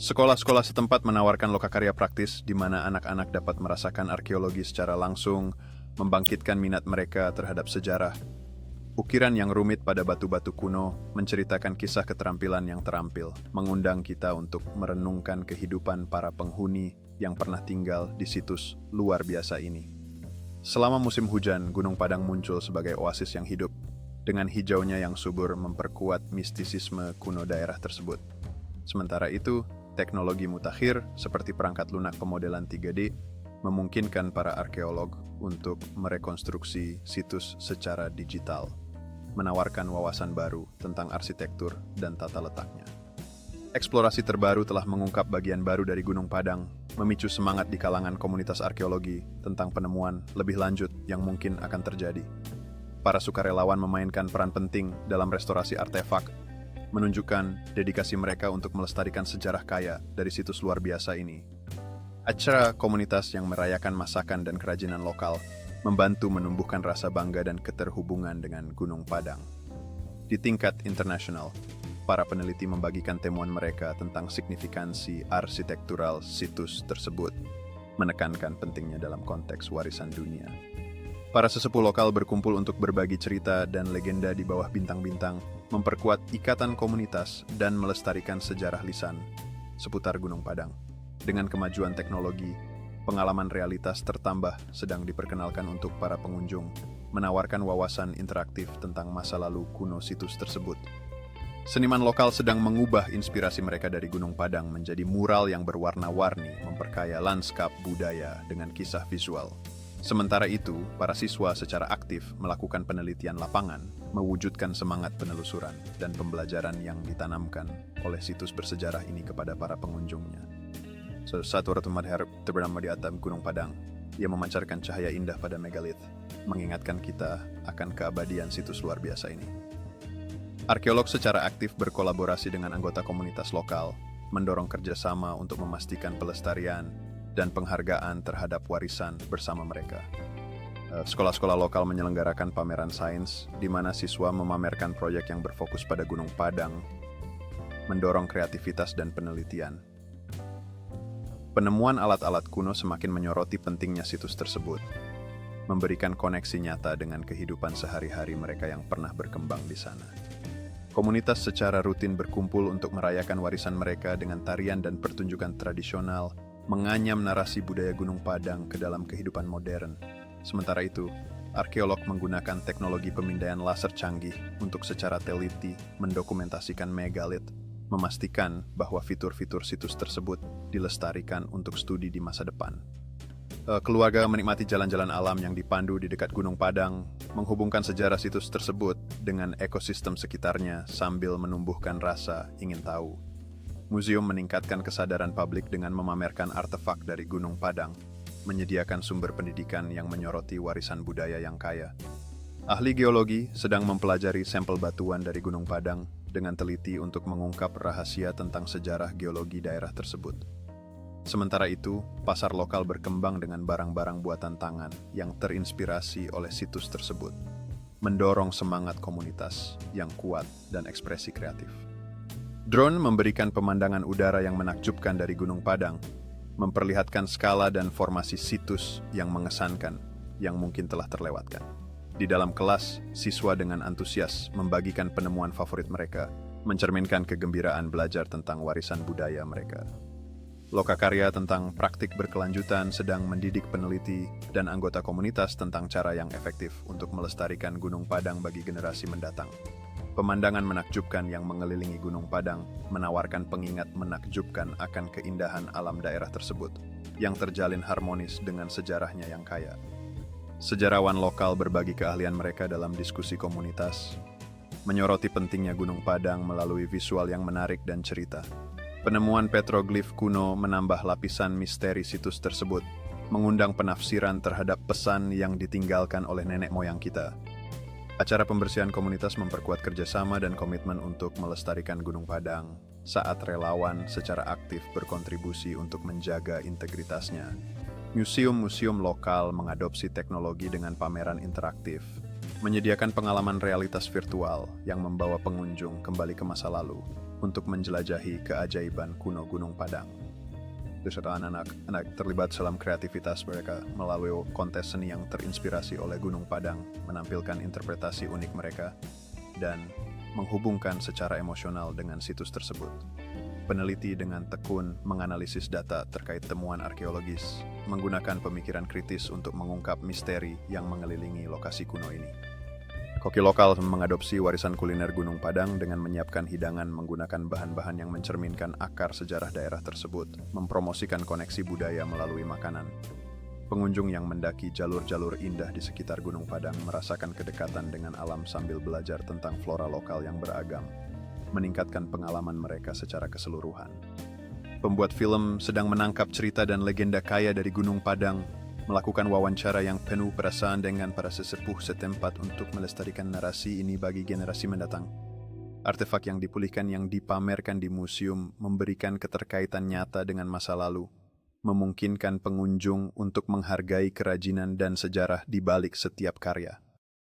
Sekolah-sekolah setempat menawarkan lokakarya praktis di mana anak-anak dapat merasakan arkeologi secara langsung, membangkitkan minat mereka terhadap sejarah. Ukiran yang rumit pada batu-batu kuno menceritakan kisah keterampilan yang terampil, mengundang kita untuk merenungkan kehidupan para penghuni yang pernah tinggal di situs luar biasa ini. Selama musim hujan, Gunung Padang muncul sebagai oasis yang hidup, dengan hijaunya yang subur memperkuat mistisisme kuno daerah tersebut. Sementara itu, teknologi mutakhir seperti perangkat lunak pemodelan 3D memungkinkan para arkeolog untuk merekonstruksi situs secara digital, menawarkan wawasan baru tentang arsitektur dan tata letaknya. Eksplorasi terbaru telah mengungkap bagian baru dari Gunung Padang, memicu semangat di kalangan komunitas arkeologi tentang penemuan lebih lanjut yang mungkin akan terjadi. Para sukarelawan memainkan peran penting dalam restorasi artefak, menunjukkan dedikasi mereka untuk melestarikan sejarah kaya dari situs luar biasa ini. Acara komunitas yang merayakan masakan dan kerajinan lokal membantu menumbuhkan rasa bangga dan keterhubungan dengan Gunung Padang. Di tingkat internasional, para peneliti membagikan temuan mereka tentang signifikansi arsitektural situs tersebut, menekankan pentingnya dalam konteks warisan dunia. Para sesepuh lokal berkumpul untuk berbagi cerita dan legenda di bawah bintang-bintang, memperkuat ikatan komunitas dan melestarikan sejarah lisan seputar Gunung Padang. Dengan kemajuan teknologi, pengalaman realitas tertambah sedang diperkenalkan untuk para pengunjung, menawarkan wawasan interaktif tentang masa lalu kuno situs tersebut. Seniman lokal sedang mengubah inspirasi mereka dari Gunung Padang menjadi mural yang berwarna-warni, memperkaya lanskap budaya dengan kisah visual. Sementara itu, para siswa secara aktif melakukan penelitian lapangan, mewujudkan semangat penelusuran dan pembelajaran yang ditanamkan oleh situs bersejarah ini kepada para pengunjungnya. Satu ratu madher bernama di atas Gunung Padang, ia memancarkan cahaya indah pada megalith, mengingatkan kita akan keabadian situs luar biasa ini. Arkeolog secara aktif berkolaborasi dengan anggota komunitas lokal, mendorong kerjasama untuk memastikan pelestarian dan penghargaan terhadap warisan bersama mereka. Sekolah-sekolah lokal menyelenggarakan pameran sains, di mana siswa memamerkan proyek yang berfokus pada Gunung Padang, mendorong kreativitas dan penelitian. Penemuan alat-alat kuno semakin menyoroti pentingnya situs tersebut, memberikan koneksi nyata dengan kehidupan sehari-hari mereka yang pernah berkembang di sana. Komunitas secara rutin berkumpul untuk merayakan warisan mereka dengan tarian dan pertunjukan tradisional, menganyam narasi budaya Gunung Padang ke dalam kehidupan modern. Sementara itu, arkeolog menggunakan teknologi pemindaian laser canggih untuk secara teliti mendokumentasikan megalith, memastikan bahwa fitur-fitur situs tersebut dilestarikan untuk studi di masa depan. Keluarga menikmati jalan-jalan alam yang dipandu di dekat Gunung Padang, menghubungkan sejarah situs tersebut dengan ekosistem sekitarnya sambil menumbuhkan rasa ingin tahu. Museum meningkatkan kesadaran publik dengan memamerkan artefak dari Gunung Padang, menyediakan sumber pendidikan yang menyoroti warisan budaya yang kaya. Ahli geologi sedang mempelajari sampel batuan dari Gunung Padang dengan teliti untuk mengungkap rahasia tentang sejarah geologi daerah tersebut. Sementara itu, pasar lokal berkembang dengan barang-barang buatan tangan yang terinspirasi oleh situs tersebut, mendorong semangat komunitas yang kuat dan ekspresi kreatif. Drone memberikan pemandangan udara yang menakjubkan dari Gunung Padang, memperlihatkan skala dan formasi situs yang mengesankan yang mungkin telah terlewatkan. Di dalam kelas, siswa dengan antusias membagikan penemuan favorit mereka, mencerminkan kegembiraan belajar tentang warisan budaya mereka. Lokakarya tentang praktik berkelanjutan sedang mendidik peneliti dan anggota komunitas tentang cara yang efektif untuk melestarikan Gunung Padang bagi generasi mendatang. Pemandangan menakjubkan yang mengelilingi Gunung Padang menawarkan pengingat menakjubkan akan keindahan alam daerah tersebut, yang terjalin harmonis dengan sejarahnya yang kaya. Sejarawan lokal berbagi keahlian mereka dalam diskusi komunitas, menyoroti pentingnya Gunung Padang melalui visual yang menarik dan cerita. Penemuan petroglif kuno menambah lapisan misteri situs tersebut, mengundang penafsiran terhadap pesan yang ditinggalkan oleh nenek moyang kita. Acara pembersihan komunitas memperkuat kerjasama dan komitmen untuk melestarikan Gunung Padang saat relawan secara aktif berkontribusi untuk menjaga integritasnya. Museum-museum lokal mengadopsi teknologi dengan pameran interaktif, menyediakan pengalaman realitas virtual yang membawa pengunjung kembali ke masa lalu, untuk menjelajahi keajaiban kuno Gunung Padang. Beserta anak-anak terlibat dalam kreativitas mereka melalui kontes seni yang terinspirasi oleh Gunung Padang, menampilkan interpretasi unik mereka, dan menghubungkan secara emosional dengan situs tersebut. Peneliti dengan tekun menganalisis data terkait temuan arkeologis, menggunakan pemikiran kritis untuk mengungkap misteri yang mengelilingi lokasi kuno ini. Koki lokal mengadopsi warisan kuliner Gunung Padang dengan menyiapkan hidangan menggunakan bahan-bahan yang mencerminkan akar sejarah daerah tersebut, mempromosikan koneksi budaya melalui makanan. Pengunjung yang mendaki jalur-jalur indah di sekitar Gunung Padang merasakan kedekatan dengan alam sambil belajar tentang flora lokal yang beragam, meningkatkan pengalaman mereka secara keseluruhan. Pembuat film sedang menangkap cerita dan legenda kaya dari Gunung Padang, melakukan wawancara yang penuh perasaan dengan para sesepuh setempat untuk melestarikan narasi ini bagi generasi mendatang. Artefak yang dipulihkan yang dipamerkan di museum memberikan keterkaitan nyata dengan masa lalu, memungkinkan pengunjung untuk menghargai kerajinan dan sejarah di balik setiap karya.